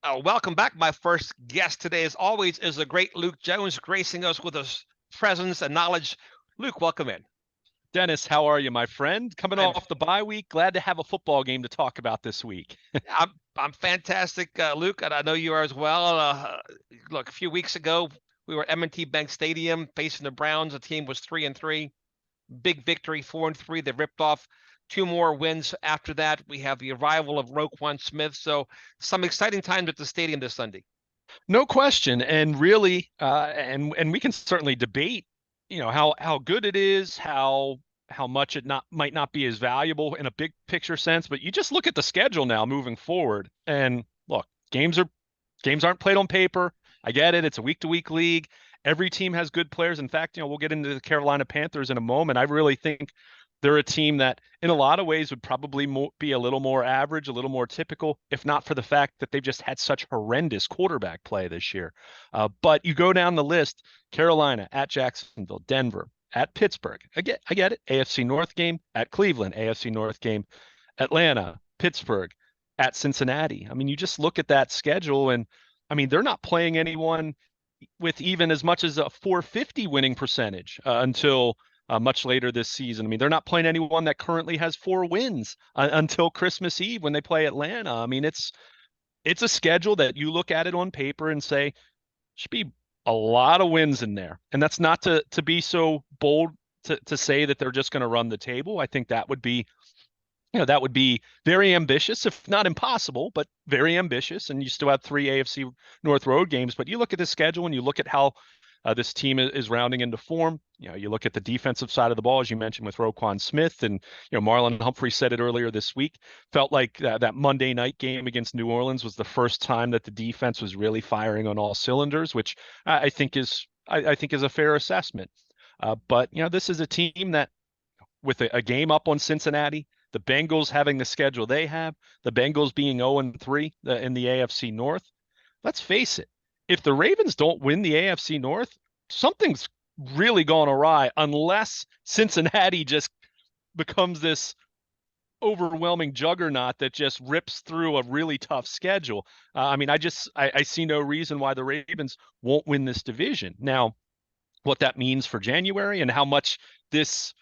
Welcome back. My first guest today, as always, is the great Luke Jones, gracing us with his presence and knowledge. Luke, welcome in. Dennis, how are you, my friend? Coming I'm off the bye week, glad to have a football game to talk about this week. I'm fantastic, Luke, and I know you are as well. Look, a few weeks ago, we were at M&T Bank Stadium facing the Browns. The team was 3-3. Big victory, 4-3. They ripped off two more wins after that. We have the arrival of Roquan Smith. So some exciting times at the stadium this Sunday. No question, and really, and we can certainly debate, how good it is, how much it not might not be as valuable in a big picture sense. But you just look at the schedule now moving forward, and look, games aren't played on paper. I get it; it's a week to week league. Every team has good players. In fact, we'll get into the Carolina Panthers in a moment. I really think they're a team that, in a lot of ways, would probably be a little more average, a little more typical, if not for the fact that they've just had such horrendous quarterback play this year. But you go down the list: Carolina at Jacksonville, Denver at Pittsburgh. I get it. AFC North game at Cleveland, AFC North game, Atlanta, Pittsburgh, at Cincinnati. I mean, you just look at that schedule, and I mean, they're not playing anyone with even as much as a 450 winning percentage until much later this season. I mean, they're not playing anyone that currently has 4 wins until Christmas Eve when they play Atlanta. I mean, it's a schedule that you look at it on paper and say should be a lot of wins in there. And that's not to be so bold to say that they're just going to run the table. I think that would be very ambitious, if not impossible, but very ambitious. And you still have 3 AFC North road games. But you look at the schedule and you look at how this team is rounding into form. You look at the defensive side of the ball, as you mentioned, with Roquan Smith, and Marlon Humphrey said it earlier this week. Felt like that Monday night game against New Orleans was the first time that the defense was really firing on all cylinders, which I think is a fair assessment. But this is a team that, with a game up on Cincinnati, the Bengals having the schedule they have, the Bengals being 0-3 in the AFC North. Let's face it, if the Ravens don't win the AFC North, something's really gone awry unless Cincinnati just becomes this overwhelming juggernaut that just rips through a really tough schedule. I mean, I see no reason why the Ravens won't win this division. Now, what that means for January and how much this,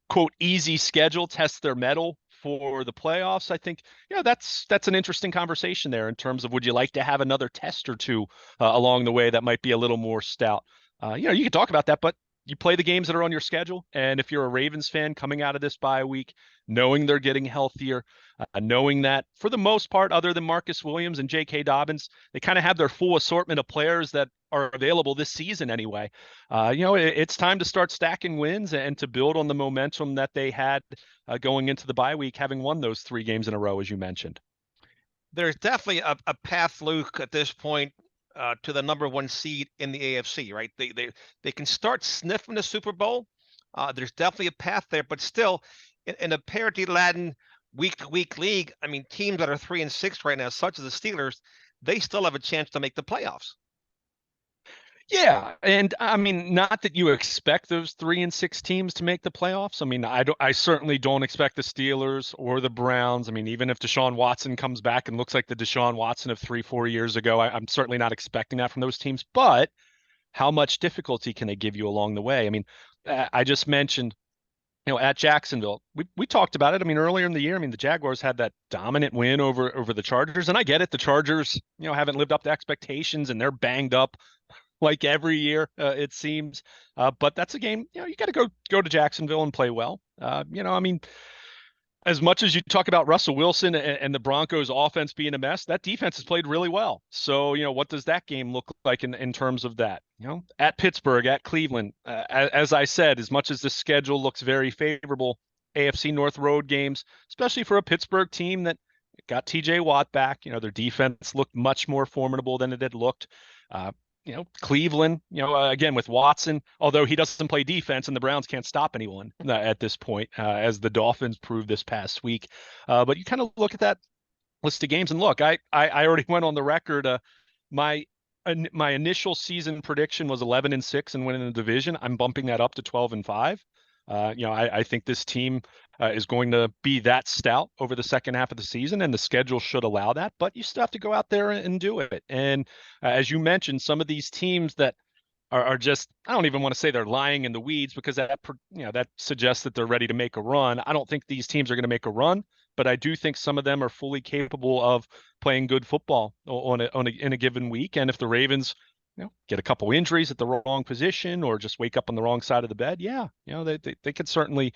quote, easy schedule tests their mettle for the playoffs, I think, that's an interesting conversation there in terms of, would you like to have another test or two along the way that might be a little more stout? You can talk about that, but you play the games that are on your schedule. And if you're a Ravens fan coming out of this bye week, knowing they're getting healthier, knowing that for the most part, other than Marcus Williams and J.K. Dobbins, they kind of have their full assortment of players that are available this season anyway. It's time to start stacking wins and to build on the momentum that they had going into the bye week, having won those 3 games in a row, as you mentioned. There's definitely a path, Luke, at this point to the number one seed in the AFC, right? They can start sniffing the Super Bowl. There's definitely a path there, but still, in a parity laden week to week league, I mean, teams that are 3-6 right now, such as the Steelers, they still have a chance to make the playoffs. Yeah, and I mean, not that you expect those 3-6 teams to make the playoffs. I mean, I certainly don't expect the Steelers or the Browns. I mean, even if Deshaun Watson comes back and looks like the Deshaun Watson of 3-4 years ago, I'm certainly not expecting that from those teams. But how much difficulty can they give you along the way? I mean, I just mentioned, at Jacksonville, we talked about it. I mean, earlier in the year, I mean, the Jaguars had that dominant win over the Chargers, and I get it. The Chargers, haven't lived up to expectations, and they're banged up like every year, it seems. But that's a game, you got to go to Jacksonville and play well. I mean, as much as you talk about Russell Wilson and the Broncos offense being a mess, that defense has played really well. So, what does that game look like in terms of that? At Pittsburgh, at Cleveland, as I said, as much as the schedule looks very favorable, AFC North road games, especially for a Pittsburgh team that got TJ Watt back, their defense looked much more formidable than it had looked. Cleveland, again with Watson, although he doesn't play defense and the Browns can't stop anyone at this point, as the Dolphins proved this past week. But you kind of look at that list of games and look, I already went on the record. My initial season prediction was 11-6 and winning the division. I'm bumping that up to 12-5. I think this team is going to be that stout over the second half of the season, and the schedule should allow that. But you still have to go out there and do it. And as you mentioned, some of these teams that are just, I don't even want to say they're lying in the weeds, because that suggests that they're ready to make a run. I don't think these teams are going to make a run, but I do think some of them are fully capable of playing good football in a given week. And if the Ravens, get a couple injuries at the wrong position or just wake up on the wrong side of the bed, yeah, they could certainly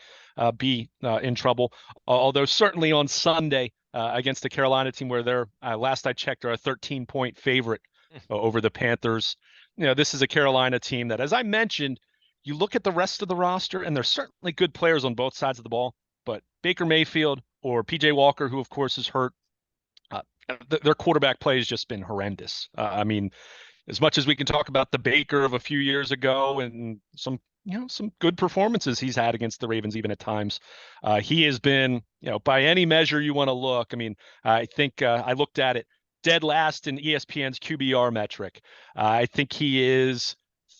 be in trouble. Although certainly on Sunday against the Carolina team, where they're last I checked are a 13-point favorite over the Panthers. This is a Carolina team that, as I mentioned, you look at the rest of the roster, and there's certainly good players on both sides of the ball, but Baker Mayfield or PJ Walker, who of course is hurt, their quarterback play has just been horrendous. I mean, as much as we can talk about the Baker of a few years ago and some good performances he's had against the Ravens, even at times, he has been, by any measure you want to look. I mean, I think I looked at it, dead last in ESPN's QBR metric. I think he is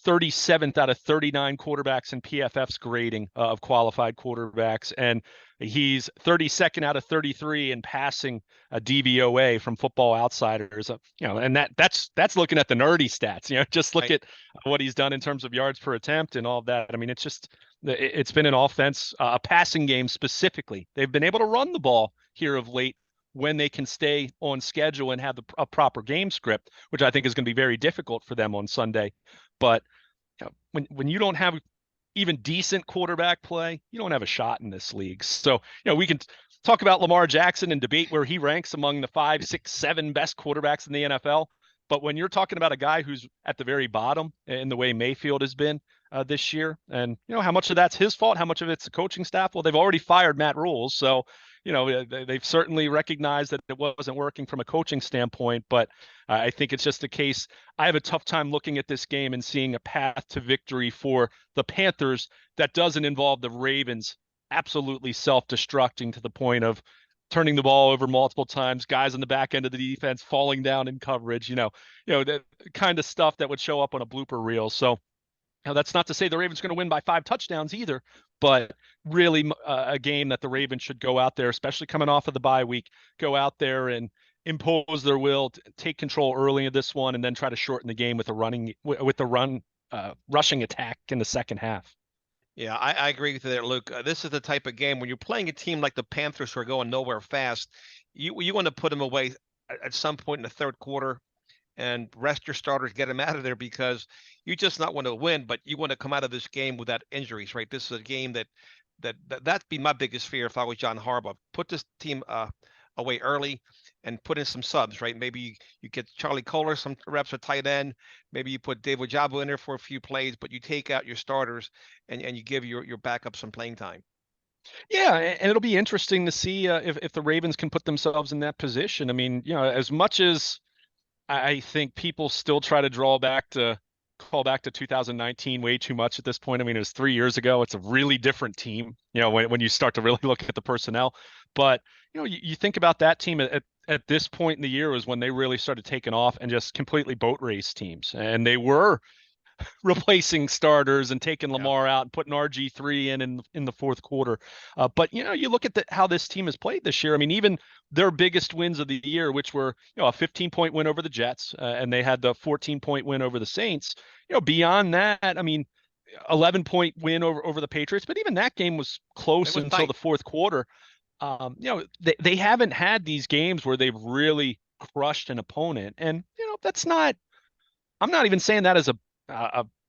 37th out of 39 quarterbacks in PFF's grading of qualified quarterbacks, and he's 32nd out of 33 in passing a DVOA from Football Outsiders. And that's looking at the nerdy stats. Just look at what he's done in terms of yards per attempt and all of that. I mean, it's been an offense, a passing game specifically. They've been able to run the ball here of late when they can stay on schedule and have a proper game script, which I think is going to be very difficult for them on Sunday. But when you don't have even decent quarterback play, you don't have a shot in this league. So, we can talk about Lamar Jackson and debate where he ranks among the 5, 6, 7 best quarterbacks in the NFL. But when you're talking about a guy who's at the very bottom in the way Mayfield has been this year, and how much of that's his fault, how much of it's the coaching staff? Well, they've already fired Matt Rule, so they've certainly recognized that it wasn't working from a coaching standpoint. But I think it's just a case. I have a tough time looking at this game and seeing a path to victory for the Panthers that doesn't involve the Ravens absolutely self-destructing to the point of turning the ball over multiple times, guys on the back end of the defense falling down in coverage, the kind of stuff that would show up on a blooper reel. So that's not to say the Ravens are going to win by 5 touchdowns either, but really a game that the Ravens should go out there, especially coming off of the bye week, go out there and impose their will, take control early in this one, and then try to shorten the game with the rushing attack in the second half. Yeah, I agree with you there, Luke. This is the type of game when you're playing a team like the Panthers who are going nowhere fast, you want to put them away at some point in the third quarter and rest your starters, get them out of there, because you just not want to win, but you want to come out of this game without injuries, right? This is a game that'd be my biggest fear if I was John Harbaugh. Put this team away early and put in some subs, right? Maybe you get Charlie Kohler some reps at tight end. Maybe you put David Ojabo in there for a few plays, but you take out your starters and you give your backup some playing time. Yeah, and it'll be interesting to see if the Ravens can put themselves in that position. I mean, as much as I think people still try to call back to 2019 way too much at this point. I mean, it was 3 years ago. It's a really different team, when you start to really look at the personnel. But, you think about that team at this point in the year was when they really started taking off and just completely boat race teams. And they were replacing starters and taking Lamar out and putting RG3 in the fourth quarter. But you look at how this team has played this year. I mean, even their biggest wins of the year, which were a 15-point win over the Jets, and they had the 14-point win over the Saints. Beyond that, I mean, 11-point win over the Patriots, but even that game was close until the fourth quarter. They haven't had these games where they've really crushed an opponent, and that's not. I'm not even saying that as a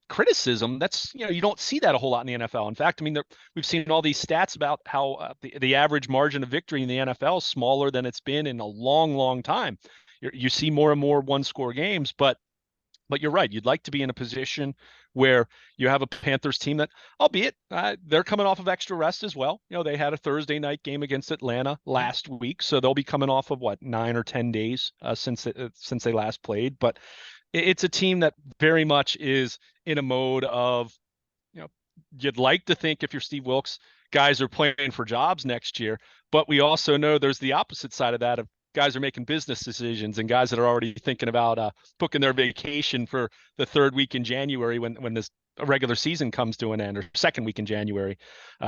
criticism. That's you don't see that a whole lot in the NFL. In fact, I mean, we've seen all these stats about how the average margin of victory in the NFL is smaller than it's been in a long, long time. You see more and more one-score games, but you're right. You'd like to be in a position where you have a Panthers team that, albeit they're coming off of extra rest as well. They had a Thursday night game against Atlanta last week, so they'll be coming off of 9 or 10 days since they last played. But it's a team that very much is in a mode of, you'd like to think if you're Steve Wilks, guys are playing for jobs next year, but we also know there's the opposite side of that of guys are making business decisions and guys that are already thinking about booking their vacation for the third week in January when this a regular season comes to an end, or second week in January.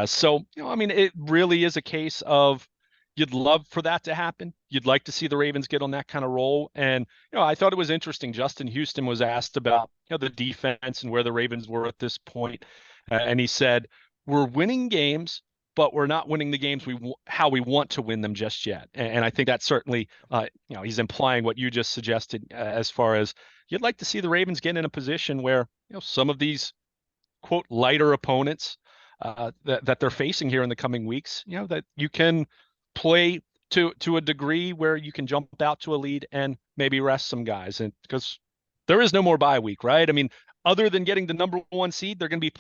So, I mean, it really is a case of you'd love for that to happen. You'd like to see the Ravens get on that kind of roll. And, I thought it was interesting. Justin Houston was asked about, the defense and where the Ravens were at this point. And he said, we're winning games, but we're not winning the games how we want to win them just yet. And I think that certainly, he's implying what you just suggested, as far as you'd like to see the Ravens get in a position where, some of these quote lighter opponents that they're facing here in the coming weeks, that you can play to a degree where you can jump out to a lead and maybe rest some guys. And because there is no more bye week, right? I mean, other than getting the number one seed, they're going to be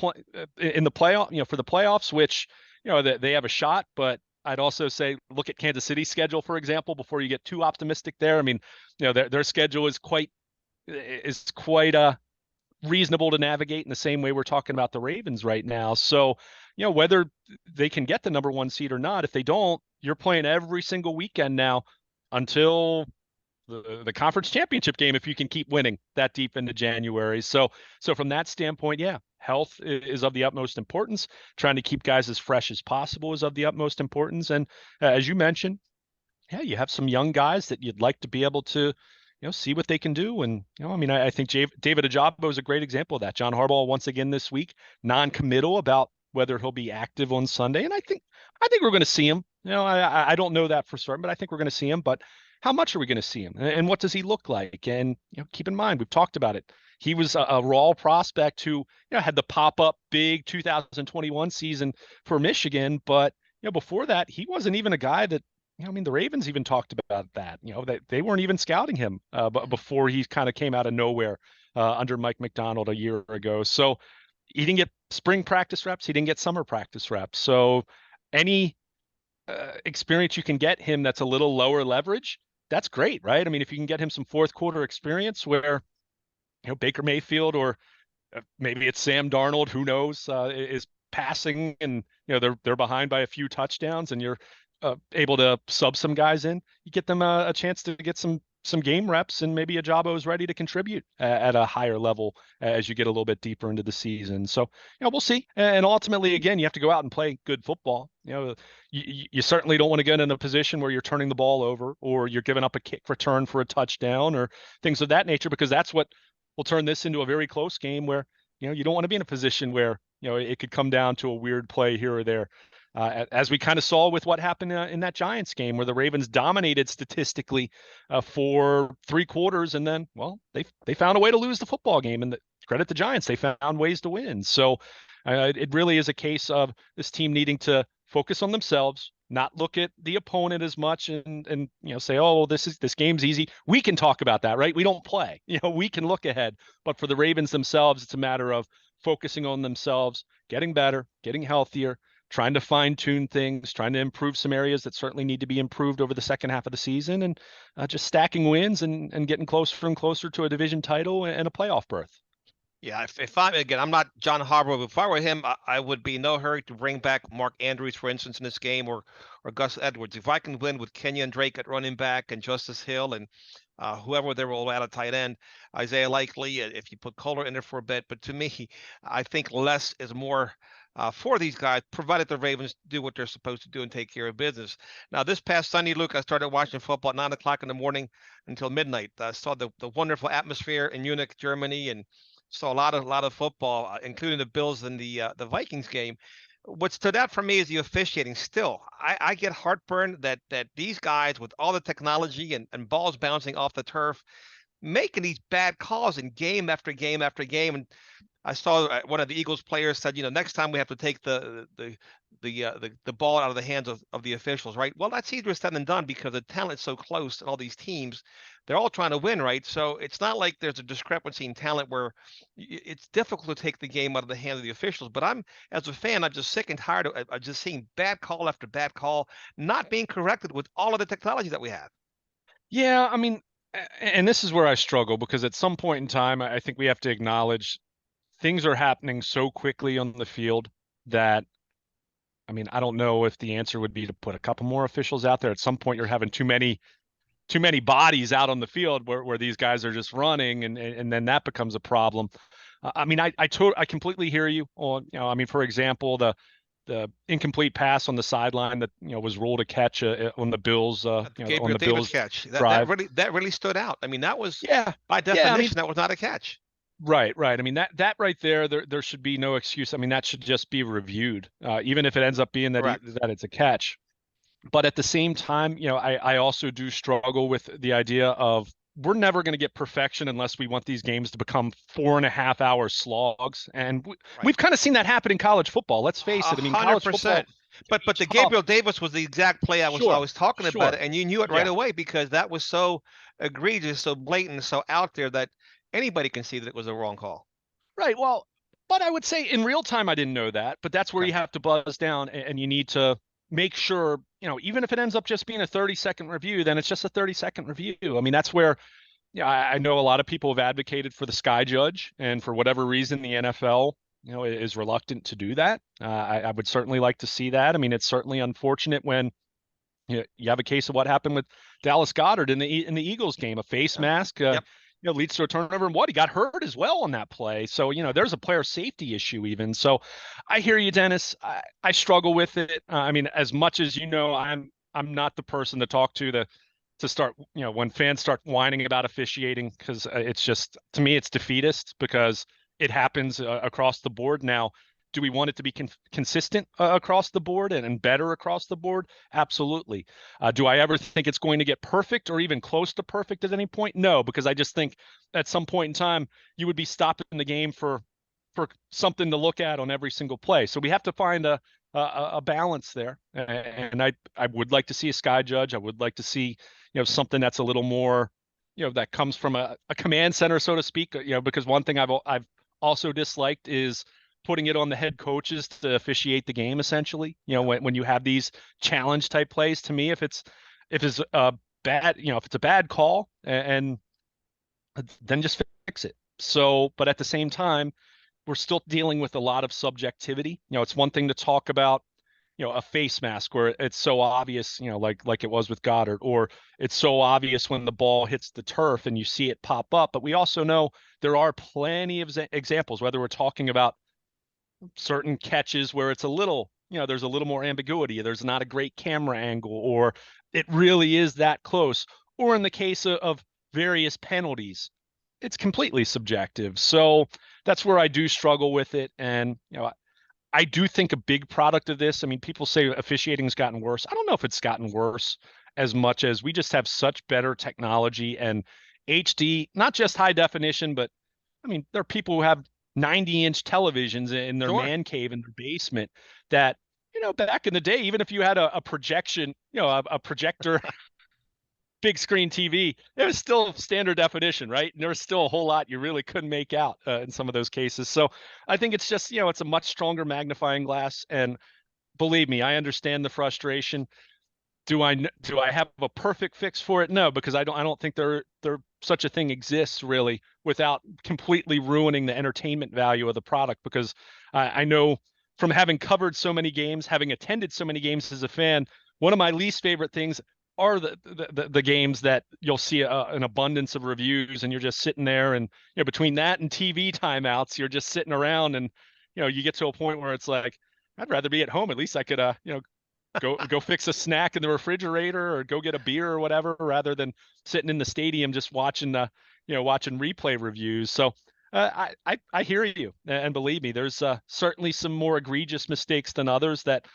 in the playoff, for the playoffs, which, they have a shot. But I'd also say look at Kansas City's schedule, for example, before you get too optimistic there. I mean, their schedule is quite reasonable to navigate in the same way we're talking about the Ravens right now. So, whether they can get the number one seed or not, if they don't, you're playing every single weekend now until the conference championship game, if you can keep winning that deep into January. So from that standpoint, yeah, health is of the utmost importance. Trying to keep guys as fresh as possible is of the utmost importance. And as you mentioned, yeah, you have some young guys that you'd like to be able to, see what they can do. And, I mean, I think David Ojabo is a great example of that. John Harbaugh, once again this week, non-committal about whether he'll be active on Sunday. And I think we're going to see him. I don't know that for certain, but I think we're going to see him. But how much are we going to see him? And what does he look like? And, keep in mind, we've talked about it. He was a raw prospect who, had the pop-up big 2021 season for Michigan. But, before that, he wasn't even a guy that, I mean, the Ravens even talked about that, that they weren't even scouting him but before he kind of came out of nowhere under Mike McDonald a year ago. So he didn't get spring practice reps. He didn't get summer practice reps. So any experience you can get him that's a little lower leverage, that's great, right? I mean, if you can get him some fourth quarter experience where, Baker Mayfield or maybe it's Sam Darnold, who knows, is passing and, they're behind by a few touchdowns and you're able to sub some guys in, you get them a chance to get some game reps, and maybe Ojabo is ready to contribute at a higher level as you get a little bit deeper into the season. So, we'll see. And ultimately, again, you have to go out and play good football. You certainly don't want to get in a position where you're turning the ball over or you're giving up a kick return for a touchdown or things of that nature, because that's what will turn this into a very close game where, you don't want to be in a position where, it could come down to a weird play here or there. As we kind of saw with what happened in that Giants game where the Ravens dominated statistically for 3 quarters, and then, well, they found a way to lose the football game. And credit the Giants, they found ways to win. So it really is a case of this team needing to focus on themselves, not look at the opponent as much, and say, oh, this game's easy. We can talk about that, right? We don't play. We can look ahead. But for the Ravens themselves, it's a matter of focusing on themselves, getting better, getting healthier, trying to fine tune things, trying to improve some areas that certainly need to be improved over the second half of the season, and just stacking wins and getting closer and closer to a division title and a playoff berth. Yeah, if I'm not John Harbaugh, but if I were him, I would be in no hurry to bring back Mark Andrews, for instance, in this game, or Gus Edwards. If I can win with Kenyon Drake at running back and Justice Hill and whoever they will add a tight end, Isaiah Likely, if you put Kohler in there for a bit. But to me, I think less is more for these guys, provided the Ravens do what they're supposed to do and take care of business. Now, this past Sunday, Luke, I started watching football at 9 o'clock in the morning until midnight. I saw the wonderful atmosphere in Munich, Germany, and saw a lot of football, including the Bills and the Vikings game. What stood out for me is the officiating. Still, I get heartburn that these guys, with all the technology and balls bouncing off the turf, making these bad calls in game after game after game. And I saw one of the Eagles players said, next time we have to take the ball out of the hands of the officials, right? Well, that's easier said than done because the talent's so close and all these teams, they're all trying to win, right? So it's not like there's a discrepancy in talent where it's difficult to take the game out of the hands of the officials. But as a fan, I'm just sick and tired of just seeing bad call after bad call, not being corrected with all of the technology that we have. Yeah, I mean, and this is where I struggle, because at some point in time, I think we have to acknowledge things are happening so quickly on the field that, I mean, I don't know if the answer would be to put a couple more officials out there. At some point, you're having too many bodies out on the field where these guys are just running, and then that becomes a problem. I mean, I completely hear you on, I mean, for example, the incomplete pass on the sideline that, was ruled a catch on the Bills, The on Gabriel the Davis Bills catch drive. that really stood out. I mean, that was Yeah. by Yeah. I mean, definition that was not a catch. right, right. I mean, that right there should be no excuse. I mean, that should just be reviewed, even if it ends up being Correct. that it's a catch. But at the same time, I also do struggle with the idea of we're never going to get perfection unless we want these games to become 4.5 hour slogs. And Right. we've kind of seen that happen in college football. Let's face A it. I mean, hundred college football percent. can be But the tough. Gabriel Davis was the exact play I Sure, was talking about, sure. and you knew it right Yeah. away because that was so egregious, so blatant, so out there that anybody can see that it was a wrong call. Right. Well, but I would say in real time, I didn't know that. But that's where Okay. you have to buzz down and you need to make sure, even if it ends up just being a 30-second review, then it's just a 30-second review. I mean, that's where, I know a lot of people have advocated for the Sky Judge, and for whatever reason, the NFL, is reluctant to do that. I would certainly like to see that. I mean, it's certainly unfortunate when you have a case of what happened with Dallas Goedert in the Eagles game, a face Yep. mask, Yep. leads to a turnover, and he got hurt as well on that play. So there's a player safety issue even. So I hear you, Dennis. I struggle with it. I mean, as much as I'm not the person to talk to start, when fans start whining about officiating, because it's just, to me, it's defeatist because it happens across the board. Now, do we want it to be consistent across the board and better across the board? Absolutely. Do I ever think it's going to get perfect or even close to perfect at any point? No, because I just think at some point in time you would be stopping the game for something to look at on every single play. So we have to find a balance there. And I would like to see a Sky Judge. I would like to see something that's a little more that comes from a command center, so to speak. Because one thing I've also disliked is putting it on the head coaches to officiate the game, essentially. Yep. When you have these challenge type plays, to me, if it's a bad, if it's a bad call, and then just fix it. So, but at the same time, we're still dealing with a lot of subjectivity. It's one thing to talk about, a face mask where it's so obvious, like it was with Goddard, or it's so obvious when the ball hits the turf and you see it pop up. But we also know there are plenty of examples, whether we're talking about certain catches where it's a little, there's a little more ambiguity. There's not a great camera angle, or it really is that close. Or in the case of various penalties, it's completely subjective. So that's where I do struggle with it. And, I do think a big product of this, I mean, people say officiating's gotten worse. I don't know if it's gotten worse as much as we just have such better technology and HD, not just high definition, but I mean, there are people who have 90-inch televisions in their Sure. man cave in their basement that, back in the day, even if you had a projection, a projector, big screen TV, it was still standard definition, right? And there was still a whole lot you really couldn't make out in some of those cases. So I think it's just, it's a much stronger magnifying glass. And believe me, I understand the frustration. Do I have a perfect fix for it? No, because I don't think there such a thing exists really without completely ruining the entertainment value of the product. Because I know from having covered so many games, having attended so many games as a fan, one of my least favorite things are the games that you'll see an abundance of reviews and you're just sitting there, and between that and TV timeouts, you're just sitting around, and you get to a point where it's like, I'd rather be at home. At least I could go fix a snack in the refrigerator or go get a beer or whatever, rather than sitting in the stadium just watching watching replay reviews. So I hear you, and believe me, there's certainly some more egregious mistakes than others that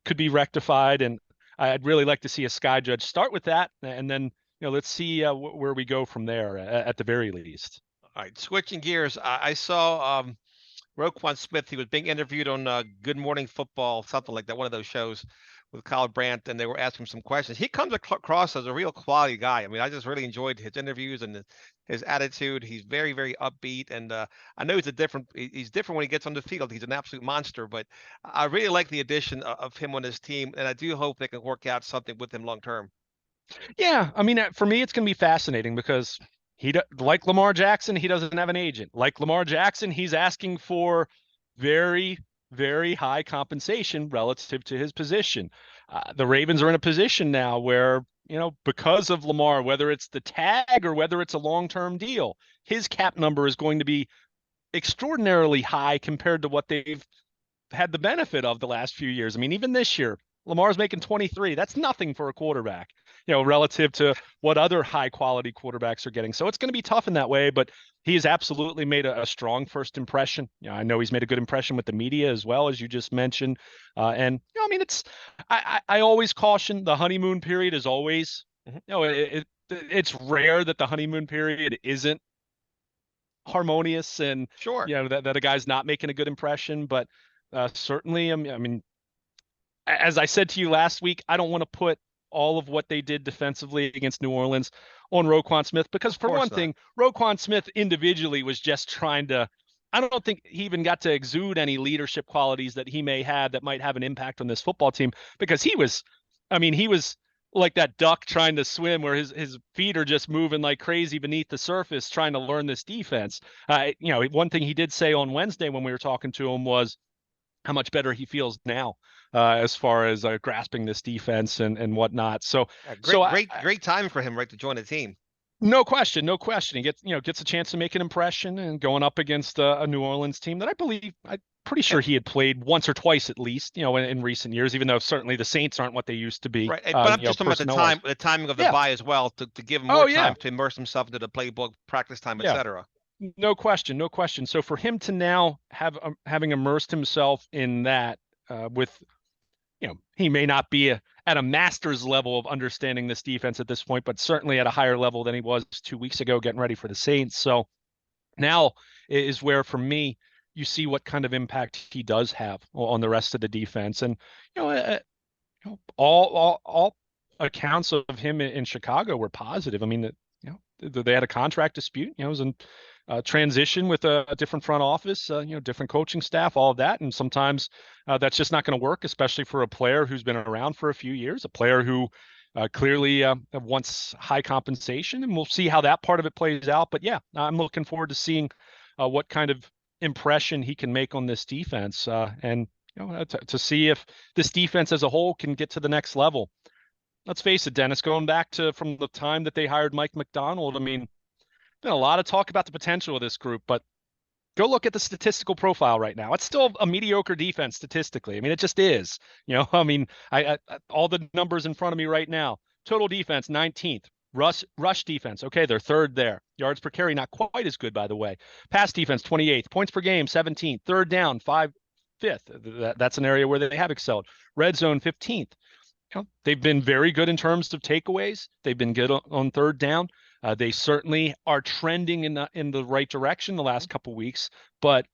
could be rectified, and I'd really like to see a Sky Judge start with that, and then let's see where we go from there at the very least. All right. Switching gears, I saw Roquan Smith. He was being interviewed on Good Morning Football, something like that, one of those shows with Kyle Brandt, and they were asking him some questions. He comes across as a real quality guy. I mean, I just really enjoyed his interviews and his attitude. He's very, very upbeat, and I know he's different when he gets on the field. He's an absolute monster, but I really like the addition of him on his team, and I do hope they can work out something with him long term. Yeah, I mean, for me, it's going to be fascinating because like Lamar Jackson, he doesn't have an agent. Like Lamar Jackson, he's asking for very, very high compensation relative to his position. The Ravens are in a position now where, because of Lamar, whether it's the tag or whether it's a long-term deal, his cap number is going to be extraordinarily high compared to what they've had the benefit of the last few years. I mean, even this year, Lamar's making 23. That's nothing for a quarterback, relative to what other high quality quarterbacks are getting. So it's going to be tough in that way, but he has absolutely made a strong first impression. I know he's made a good impression with the media as well, as you just mentioned. I mean, I always caution the honeymoon period is always, it's rare that the honeymoon period isn't harmonious and Sure. that a guy's not making a good impression, but certainly, I mean, as I said to you last week, I don't want to put all of what they did defensively against New Orleans on Roquan Smith, because Of for one course not. thing, Roquan Smith individually was just trying to, I don't think he even got to exude any leadership qualities that he may have that might have an impact on this football team, because he was like that duck trying to swim where his feet are just moving like crazy beneath the surface trying to learn this defense. One thing he did say on Wednesday when we were talking to him was how much better he feels now, as far as grasping this defense and whatnot. So, Yeah, so great time for him, right, to join the team. no question, no question. He gets a chance to make an impression and going up against a New Orleans team that I'm pretty And sure he had played once or twice at least, in recent years, even though certainly the Saints aren't what they used to be, right, but I'm just talking about personnel wise. the timing of the Yeah. bye as well, to give him more Oh time yeah. to immerse himself into the playbook, practice time, Yeah. etc. No question, no question. So for him to now having immersed himself in that, with he may not be at a master's level of understanding this defense at this point, but certainly at a higher level than he was 2 weeks ago, getting ready for the Saints. So now is where, for me, you see what kind of impact he does have on the rest of the defense. And all accounts of him in Chicago were positive. I mean, they had a contract dispute. It was in transition with a different front office, different coaching staff, all of that. And sometimes that's just not going to work, especially for a player who's been around for a few years, a player who clearly wants high compensation. And we'll see how that part of it plays out. But yeah, I'm looking forward to seeing what kind of impression he can make on this defense, and to see if this defense as a whole can get to the next level. Let's face it, Dennis, going back to from the time that they hired Mike McDonald, I mean, been a lot of talk about the potential of this group, but go look at the statistical profile right now. It's still a mediocre defense statistically. I mean, it just is. I mean, I all the numbers in front of me right now. Total defense 19th. Rush defense. Okay, they're third there. Yards per carry not quite as good, by the way. Pass defense 28th. Points per game 17th. Third down 5th. That's an area where they have excelled. Red zone 15th. They've been very good in terms of takeaways. They've been good on third down. They certainly are trending in the right direction the last couple weeks, but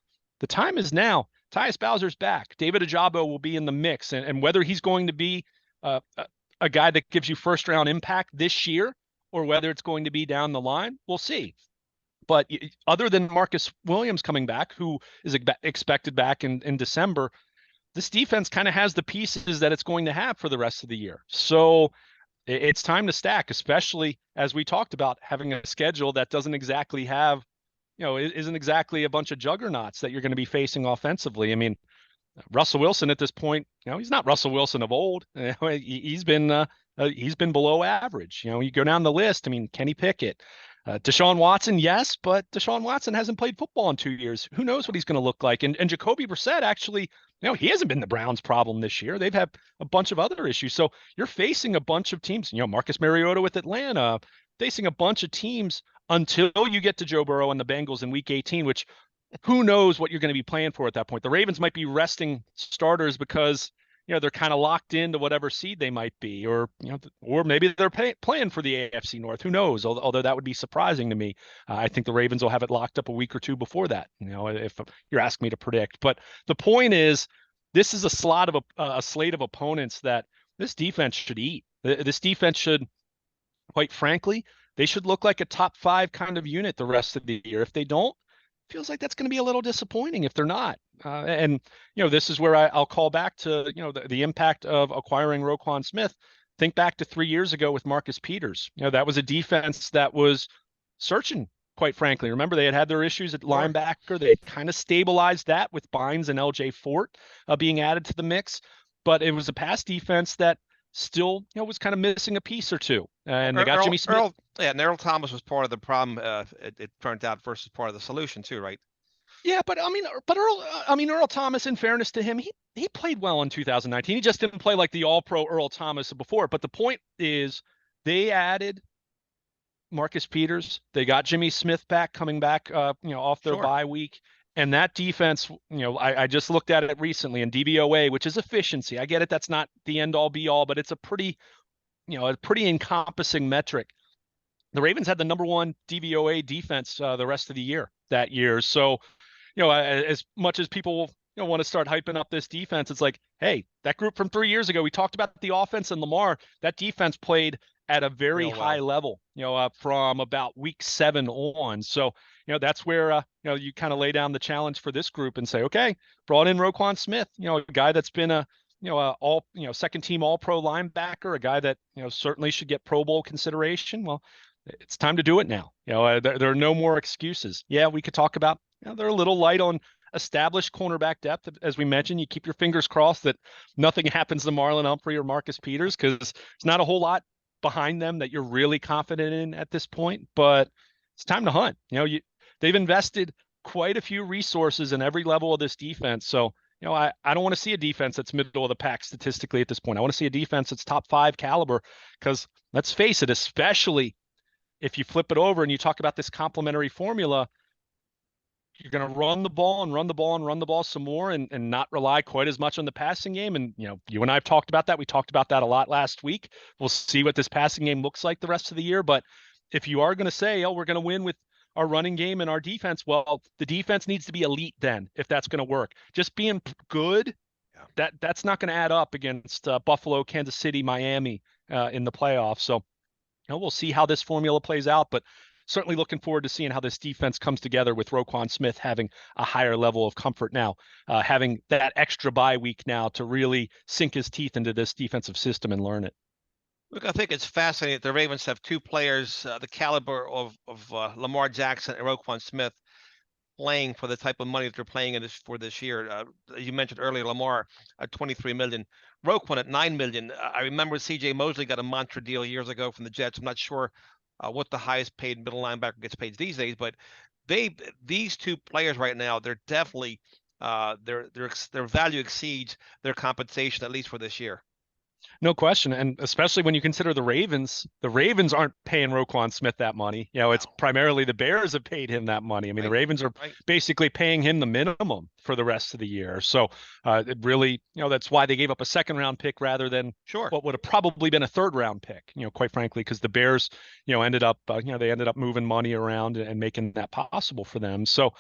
the time is now. Tyus Bowser's back. David Ajabo will be in the mix, and whether he's going to be a guy that gives you first round impact this year or whether it's going to be down the line, we'll see. But other than Marcus Williams coming back, who is expected back in December, this defense kind of has the pieces that it's going to have for the rest of the year. So it's time to stack, especially as we talked about having a schedule that doesn't exactly have, isn't exactly a bunch of juggernauts that you're going to be facing offensively. I mean, Russell Wilson at this point, he's not Russell Wilson of old. He's been below average. You go down the list. I mean, Kenny Pickett, Deshaun Watson, yes, but Deshaun Watson hasn't played football in 2 years. Who knows what he's going to look like? And Jacoby Brissett actually, he hasn't been the Browns' problem this year. They've had a bunch of other issues. So you're facing a bunch of teams. Marcus Mariota with Atlanta, facing a bunch of teams until you get to Joe Burrow and the Bengals in Week 18, which who knows what you're going to be playing for at that point. The Ravens might be resting starters because they're kind of locked into whatever seed they might be, or or maybe they're playing for the AFC North. Who knows? Although that would be surprising to me. I think the Ravens will have it locked up a week or two before that. If you're asking me to predict, but the point is, this is a slate of opponents that this defense should eat. This defense should, quite frankly, they should look like a top 5 kind of unit the rest of the year. If they don't, feels like that's going to be a little disappointing if they're not. And this is where I'll call back to the impact of acquiring Roquan Smith. Think back to 3 years ago with Marcus Peters. That was a defense that was searching, quite frankly. Remember, they had their issues at linebacker. They kind of stabilized that with Bynes and LJ Fort being added to the mix, but it was a pass defense that still was kind of missing a piece or two. And they got Jimmy Smith. And Earl Thomas was part of the problem. It turned out versus part of the solution too, right? Yeah, but Earl Thomas, in fairness to him, he played well in 2019. He just didn't play like the All-Pro Earl Thomas before. But the point is, they added Marcus Peters. They got Jimmy Smith back, coming back, off their Sure. bye week. And that defense, I just looked at it recently in DVOA, which is efficiency. I get it. That's not the end all be all, but it's a pretty encompassing metric. The Ravens had the number one DVOA defense the rest of the year that year. So, as much as people want to start hyping up this defense, it's like, hey, that group from 3 years ago, we talked about the offense and Lamar. That defense played at a very Real high well. level, from about week 7 on. So, that's where you kind of lay down the challenge for this group and say, okay, brought in Roquan Smith, a guy that's been a all second team All Pro linebacker, a guy that certainly should get Pro Bowl consideration. Well, it's time to do it now. There are no more excuses. Yeah, we could talk about, they're a little light on established cornerback depth. As we mentioned, you keep your fingers crossed that nothing happens to Marlon Humphrey or Marcus Peters, because it's not a whole lot behind them that you're really confident in at this point. But it's time to hunt. They've invested quite a few resources in every level of this defense. So, I don't want to see a defense that's middle of the pack statistically at this point. I want to see a defense that's top 5 caliber, because let's face it, especially if you flip it over and you talk about this complementary formula, you're going to run the ball and run the ball and run the ball some more, and not rely quite as much on the passing game. And, you and I have talked about that. We talked about that a lot last week. We'll see what this passing game looks like the rest of the year. But if you are going to say, oh, we're going to win with our running game and our defense, well, the defense needs to be elite then, if that's going to work. Just being good, that's not going to add up against Buffalo, Kansas City, Miami in the playoffs. So, we'll see how this formula plays out, but certainly looking forward to seeing how this defense comes together with Roquan Smith having a higher level of comfort now, having that extra bye week now to really sink his teeth into this defensive system and learn it. Look, I think it's fascinating that the Ravens have two players the caliber of Lamar Jackson and Roquan Smith playing for the type of money that they're playing for this year. You mentioned earlier, Lamar at 23 million, Roquan at 9 million. I remember C.J. Mosley got a mantra deal years ago from the Jets. I'm not sure what the highest paid middle linebacker gets paid these days, but these two players right now, they're definitely their value exceeds their compensation, at least for this year. No question. And especially when you consider the Ravens aren't paying Roquan Smith that money. It's primarily the Bears have paid him that money. I mean, the Ravens are basically paying him the minimum for the rest of the year. So it really, that's why they gave up a 2nd-round pick rather than what would have probably been a 3rd-round pick, quite frankly, because the Bears, ended up, they ended up moving money around and making that possible for them. So,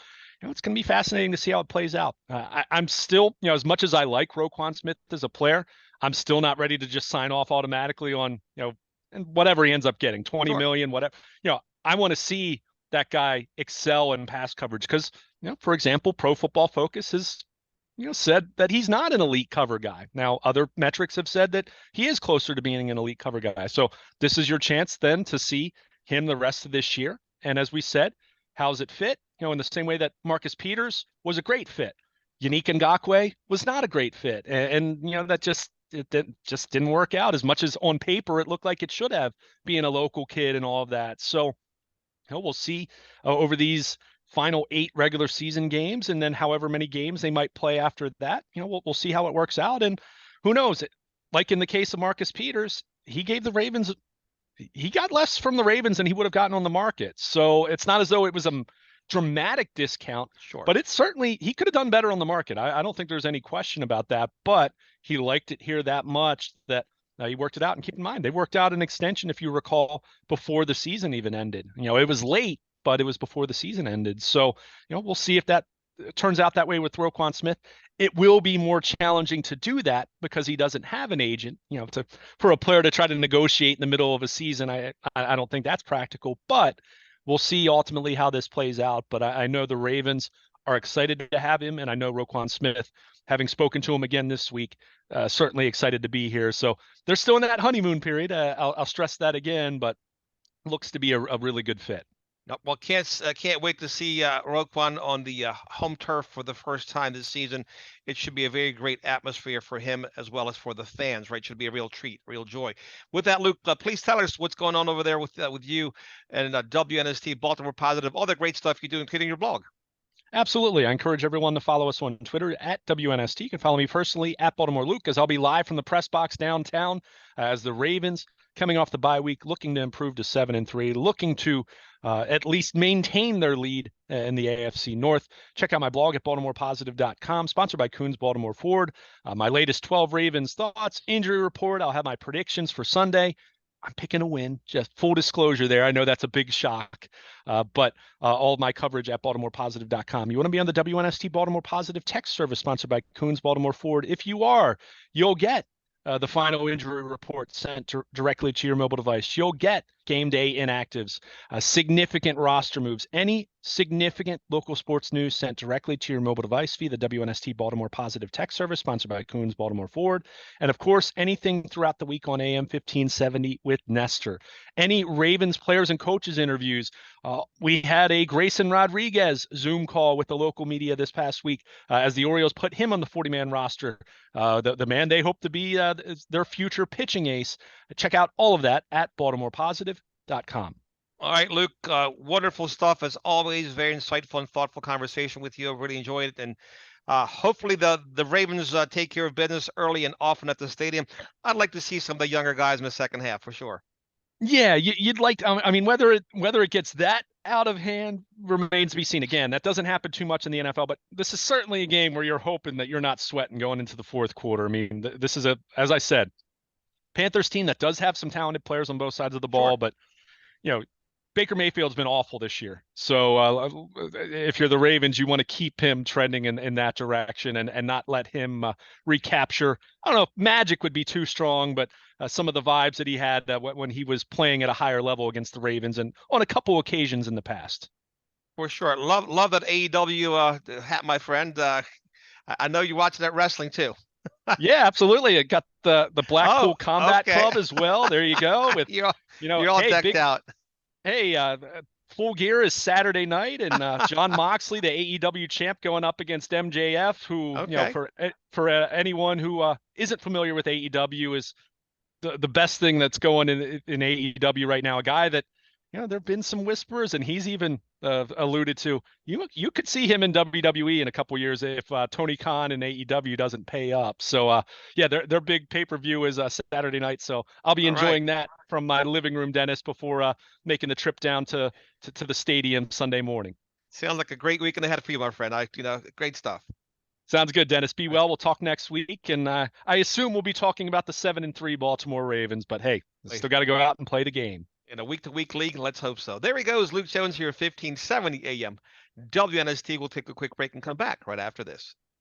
it's going to be fascinating to see how it plays out. I'm still, as much as I like Roquan Smith as a player, I'm still not ready to just sign off automatically on, and whatever he ends up getting, 20 million, whatever. I want to see that guy excel in pass coverage because, for example, Pro Football Focus has, said that he's not an elite cover guy. Now, other metrics have said that he is closer to being an elite cover guy. So this is your chance then to see him the rest of this year. And as we said, how's it fit? In the same way that Marcus Peters was a great fit. Yannick Ngakoue was not a great fit. And that just didn't work out as much as on paper it looked like it should have, being a local kid and all of that. So we'll see over these final 8 regular season games, and then however many games they might play after that. We'll see how it works out. And who knows, like in the case of Marcus Peters, he got less from the Ravens than he would have gotten on the market. So it's not as though it was a dramatic discount, but it's certainly, he could have done better on the market. I don't think there's any question about that, but he liked it here that much that he worked it out. And keep in mind, they worked out an extension, if you recall, before the season even ended. It was late, but it was before the season ended. So, we'll see if that turns out that way with Roquan Smith. It will be more challenging to do that because he doesn't have an agent, for a player to try to negotiate in the middle of a season. I don't think that's practical, but we'll see ultimately how this plays out. But I know the Ravens are excited to have him, and I know Roquan Smith, having spoken to him again this week, certainly excited to be here. So they're still in that honeymoon period. I'll stress that again, but looks to be a really good fit. Well, can't wait to see Roquan on the home turf for the first time this season. It should be a very great atmosphere for him as well as for the fans, right? Should be a real treat, real joy. With that, Luke, please tell us what's going on over there with you and WNST, Baltimore Positive, all the great stuff you do, including your blog. Absolutely. I encourage everyone to follow us on Twitter at WNST. You can follow me personally at Baltimore Luke, as I'll be live from the press box downtown as the Ravens, coming off the bye week, looking to improve to 7-3, looking to at least maintain their lead in the AFC North. Check out my blog at BaltimorePositive.com, sponsored by Coons Baltimore Ford. My latest 12 Ravens thoughts, injury report. I'll have my predictions for Sunday. I'm picking a win. Just full disclosure there. I know that's a big shock, but all of my coverage at BaltimorePositive.com. You want to be on the WNST Baltimore Positive text service sponsored by Coons Baltimore Ford? If you are, you'll get the final injury report sent directly to your mobile device. You'll get game day inactives, significant roster moves, any significant local sports news sent directly to your mobile device via the WNST Baltimore Positive text service sponsored by Coons Baltimore Ford. And of course, anything throughout the week on AM 1570 with Nestor. Any Ravens players and coaches interviews. We had a Grayson Rodriguez Zoom call with the local media this past week as the Orioles put him on the 40-man roster. The man they hope to be their future pitching ace. Check out all of that at BaltimorePositive.com. All right, Luke, wonderful stuff as always. Very insightful and thoughtful conversation with you. I really enjoyed it. And hopefully the Ravens take care of business early and often at the stadium. I'd like to see some of the younger guys in the second half for sure. Yeah, you'd like to, I mean, whether it gets that out of hand remains to be seen. Again, that doesn't happen too much in the NFL, but this is certainly a game where you're hoping that you're not sweating going into the fourth quarter. I mean, this is as I said, Panthers team that does have some talented players on both sides of the ball, Sure. but Baker Mayfield's been awful this year. So if you're the Ravens, you want to keep him trending in that direction and not let him recapture. I don't know if magic would be too strong, but some of the vibes that he had when he was playing at a higher level against the Ravens and on a couple occasions in the past. For sure. Love that AEW hat, my friend. I know you're watching that wrestling too. Yeah, absolutely. It got the Blackpool Combat okay. Club as well. There you go. With you're all hey, decked out. Hey, Full Gear is Saturday night, and John Moxley, the AEW champ, going up against MJF, who Okay. For anyone who isn't familiar with AEW, is the best thing that's going in AEW right now. A guy that there've been some whispers, and he's even alluded to you could see him in WWE in a couple years if Tony Khan and AEW doesn't pay up. So yeah, their big pay-per-view is Saturday night, so I'll be enjoying that from my living room, Dennis, before making the trip down to the stadium Sunday morning. Sounds like a great weekend ahead for you, my friend. Great stuff. Sounds good, Dennis. Be well. We'll talk next week, and I assume we'll be talking about the 7-3 Baltimore Ravens. But hey, still got to go out and play the game. In a week-to-week league, let's hope so. There he goes, Luke Jones here, 1570 AM. WNST will take a quick break and come back right after this.